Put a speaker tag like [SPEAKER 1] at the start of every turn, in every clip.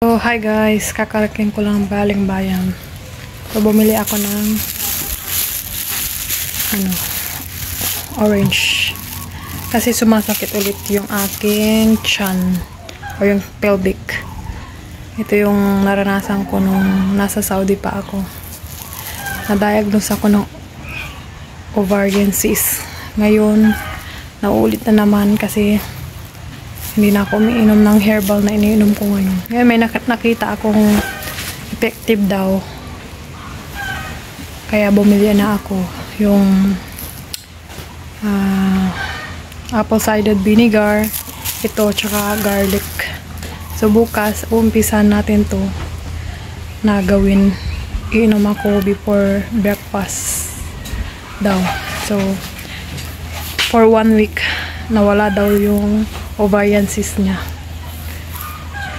[SPEAKER 1] So, hi guys, kakarating ko lang baling bayan. So, bumili ako ng orange. Kasi sumasakit ulit yung aking tiyan o yung pelvic. Ito yung naranasan ko nung nasa Saudi pa ako. Na-diagnose ako ng ovarian cyst. Ngayon, naulit na naman kasi hindi na ako umiinom ng herbal na iniinom ko ngayon. Ngayon may nakita akong effective daw. Kaya bumili na ako. Yung apple cider vinegar. Ito, tsaka garlic. So bukas, umpisan natin to na gawin. Iinom ako before breakfast daw. So, for 1 week, nawala daw yung ovarian cyst niya.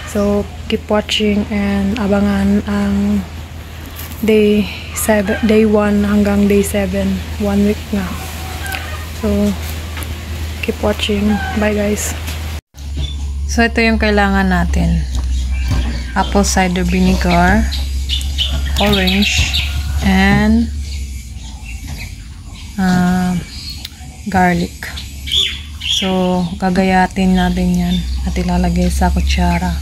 [SPEAKER 1] So, keep watching and abangan ang day 1 hanggang day 7. 1 week na. So, keep watching. Bye guys. So, ito yung kailangan natin. Apple cider vinegar, orange, and garlic. So, gagayatin natin yan at ilalagay sa kutsara.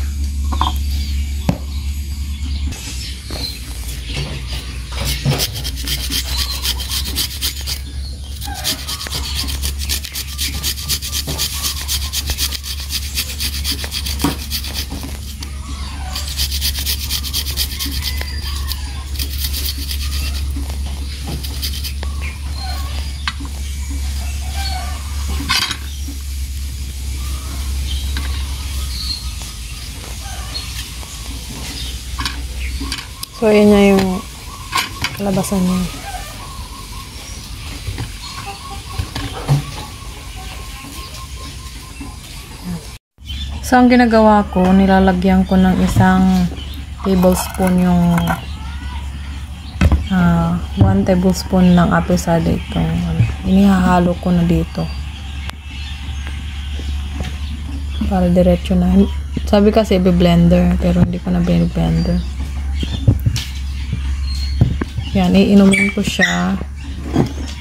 [SPEAKER 1] So, ayan na yung kalabasan niya. So, ang ginagawa ko, nilalagyan ko ng isang tablespoon yung 1 tablespoon ng apple cider. Inihahalo ko na dito. Para diretso na. Sabi kasi i-blender, pero hindi ko na blender. Yan, iinumin ko siya.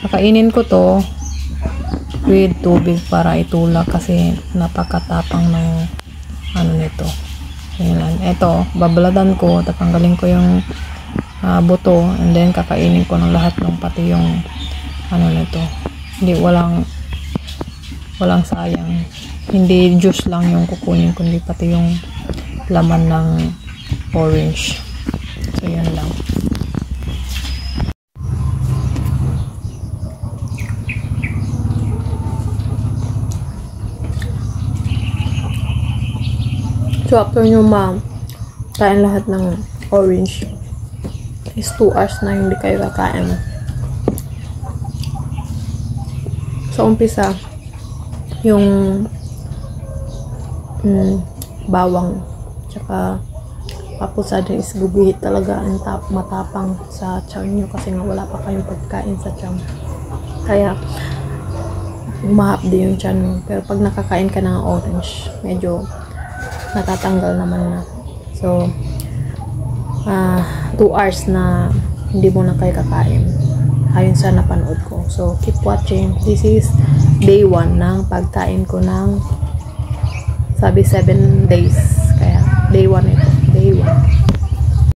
[SPEAKER 1] Kakainin ko to with tubig para itulak kasi napakatapang ng nito. Yan. Ito, babaladan ko, tatanggalin ko yung buto, and then kakainin ko ng lahat ng pati yung nito. Hindi, walang sayang. Hindi juice lang yung kukunin, kundi pati yung laman ng orange. So, yan lang. So, after nyo kain lahat ng orange, is 2 hours na hindi kayo kakain. So, umpisa, yung bawang, tsaka apple cider is guguhit talaga ang matapang sa tiyan nyo kasi nga wala pa kayong pagkain sa tiyan. Kaya, umahap din yung tiyan mo. Pero pag nakakain ka ng orange, medyo natatanggal naman na. So, 2 hours na hindi mo na kayo kakain. Ayun sa napanood ko. So, keep watching. This is day 1 ng pagkain ko ng sabi 7 days. Kaya, day 1